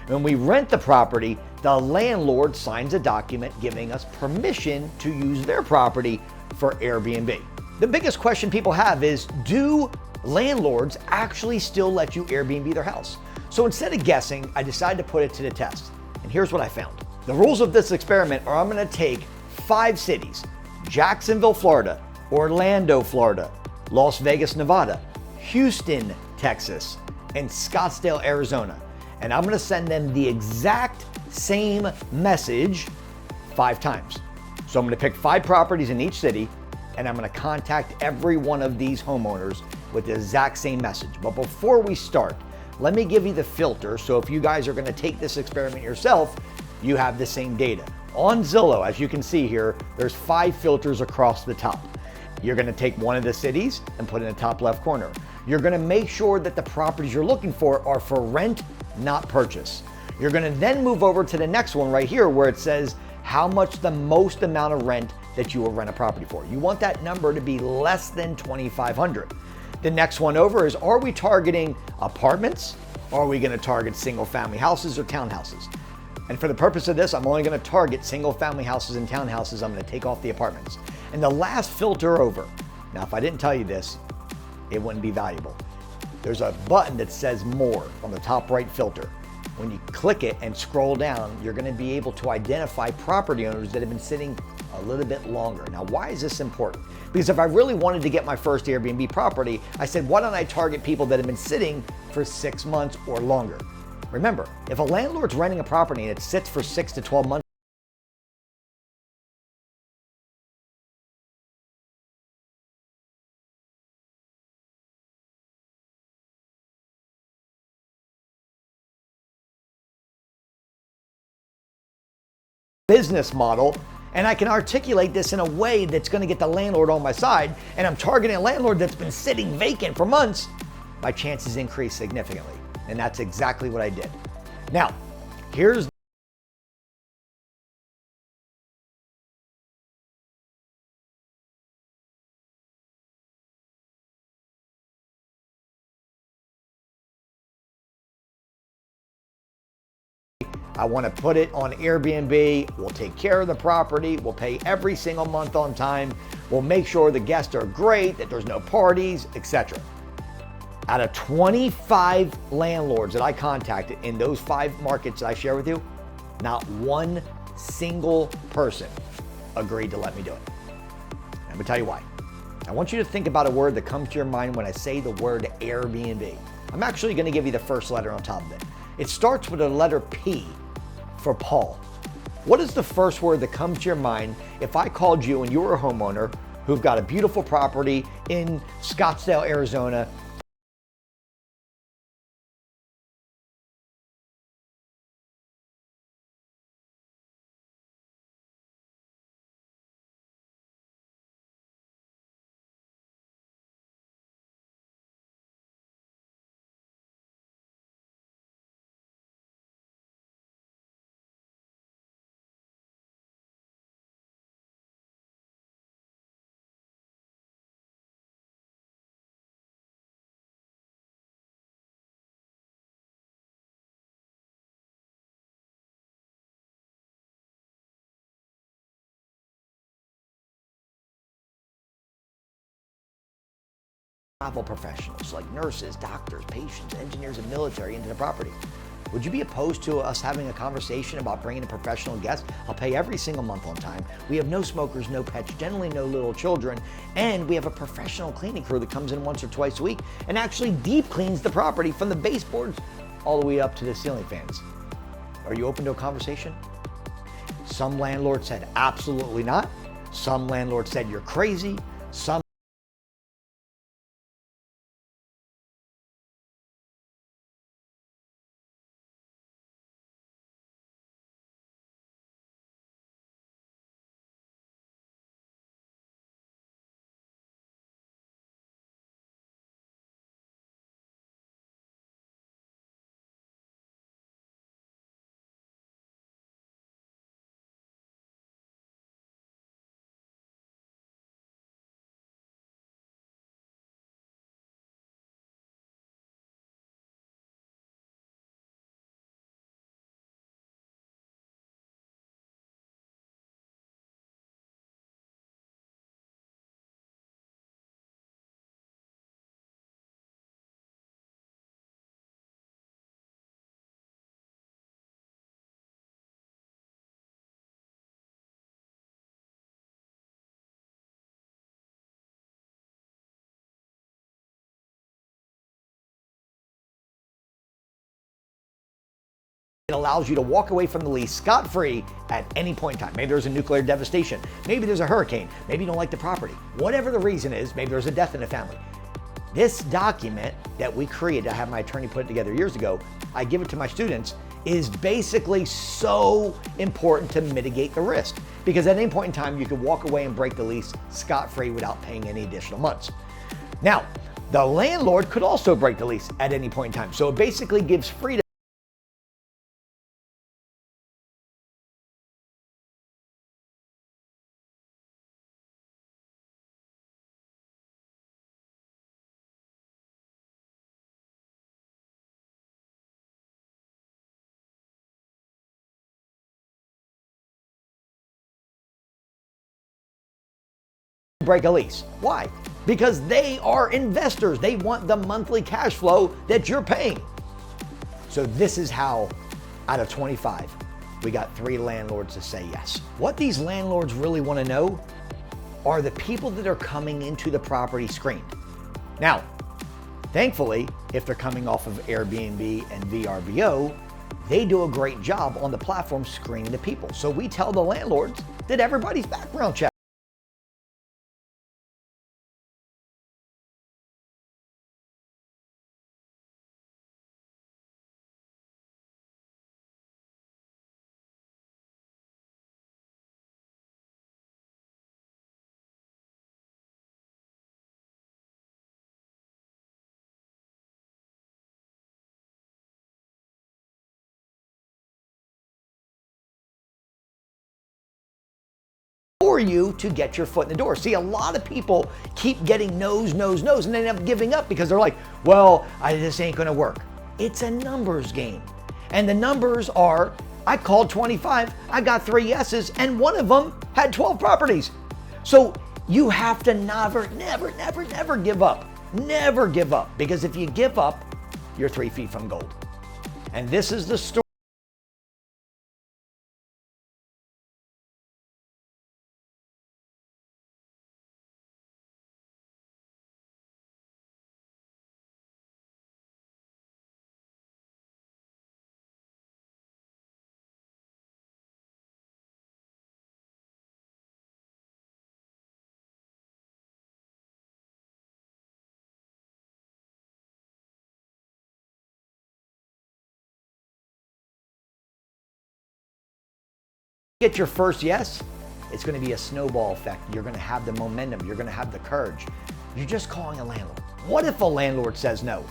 When we rent the property, the landlord signs a document giving us permission to use their property for Airbnb. The biggest question people have is, do landlords actually still let you Airbnb their house? So instead of guessing, I decided to put it to the test. And here's what I found. The rules of this experiment are I'm gonna take 5 cities: Jacksonville, Florida; Orlando, Florida; Las Vegas, Nevada; Houston, Texas; and Scottsdale, Arizona. And I'm gonna send them the exact same message 5 times. So I'm gonna pick 5 properties in each city, and I'm gonna contact every one of these homeowners with the exact same message. But before we start, let me give you the filter, so if you guys are gonna take this experiment yourself, you have the same data. On Zillow, as you can see here, there's 5 filters across the top. You're gonna take one of the cities and put it in the top left corner. You're gonna make sure that the properties you're looking for are for rent, not purchase. You're gonna then move over to the next one right here where it says how much the most amount of rent that you will rent a property for. You want that number to be less than $2,500. The next one over is, are we targeting apartments? Or are we gonna target single family houses or townhouses? And for the purpose of this, I'm only gonna target single family houses and townhouses. I'm gonna take off the apartments. And the last filter over, now if I didn't tell you this, it wouldn't be valuable. There's a button that says more on the top right filter. When you click it and scroll down, you're gonna be able to identify property owners that have been sitting a little bit longer. Now, why is this important? Because if I really wanted to get my first Airbnb property, I said, why don't I target people that have been sitting for 6 months or longer? Remember, if a landlord's renting a property and it sits for 6 to 12 months, business model, and I can articulate this in a way that's going to get the landlord on my side, and I'm targeting a landlord that's been sitting vacant for months, my chances increase significantly. And that's exactly what I did. Now, here's I want to put it on Airbnb. We'll take care of the property. We'll pay every single month on time. We'll make sure the guests are great, that there's no parties, etc. Out of 25 landlords that I contacted in those 5 markets that I share with you, not one single person agreed to let me do it. Let me tell you why. I want you to think about a word that comes to your mind when I say the word Airbnb. I'm actually going to give you the first letter on top of it. It starts with the letter P for Paul. What is the first word that comes to your mind if I called you and you were a homeowner who've got a beautiful property in Scottsdale, Arizona, travel professionals like nurses, doctors, patients, engineers, and military into the property. Would you be opposed to us having a conversation about bringing a professional guest? I'll pay every single month on time. We have no smokers, no pets, generally no little children, and we have a professional cleaning crew that comes in once or twice a week and actually deep cleans the property from the baseboards all the way up to the ceiling fans. Are you open to a conversation? Some landlords said absolutely not. Some landlords said you're crazy. Some it allows you to walk away from the lease scot-free at any point in time. Maybe there's a nuclear devastation. Maybe there's a hurricane. Maybe you don't like the property. Whatever the reason is, maybe there's a death in the family. This document that we created, I had my attorney put it together years ago, I give it to my students, is basically so important to mitigate the risk. Because at any point in time, you could walk away and break the lease scot-free without paying any additional months. Now, the landlord could also break the lease at any point in time. So it basically gives freedom. Break a lease. Why? Because they are investors. They want the monthly cash flow that you're paying. So this is how, out of 25, we got 3 landlords to say yes. What these landlords really want to know are the people that are coming into the property screened. Now, thankfully, if they're coming off of Airbnb and vrbo, they do a great job on the platform screening the people. So we tell the landlords that everybody's background check. For you to get your foot in the door. See, a lot of people keep getting no's, no's, no's, and they end up giving up because they're like, well, this ain't gonna work. It's a numbers game. And the numbers are, I called 25, I got 3 yeses, and one of them had 12 properties. So you have to never give up. Never give up, because if you give up, you're 3 feet from gold. And this is the story. Get your first yes, it's going to be a snowball effect. You're going to have the momentum. You're going to have the courage. You're just calling a landlord. What if a landlord says no?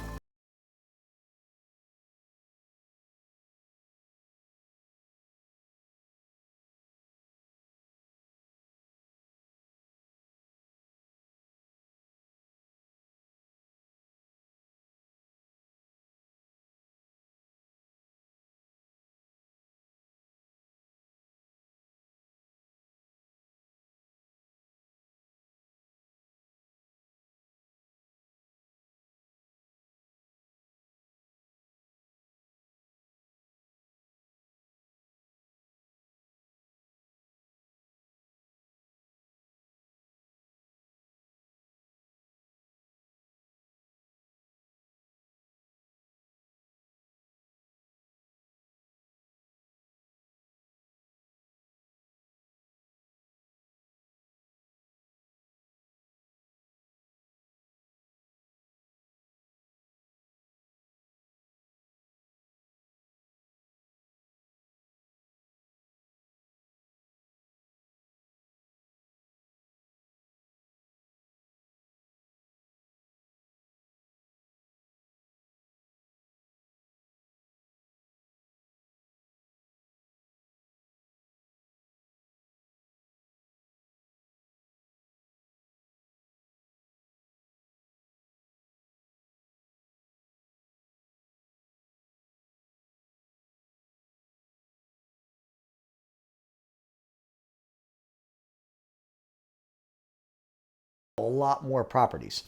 a lot more properties.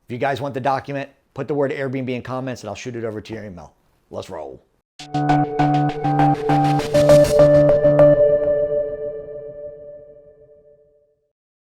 If you guys want the document, put the word Airbnb in comments and I'll shoot it over to your email. Let's roll.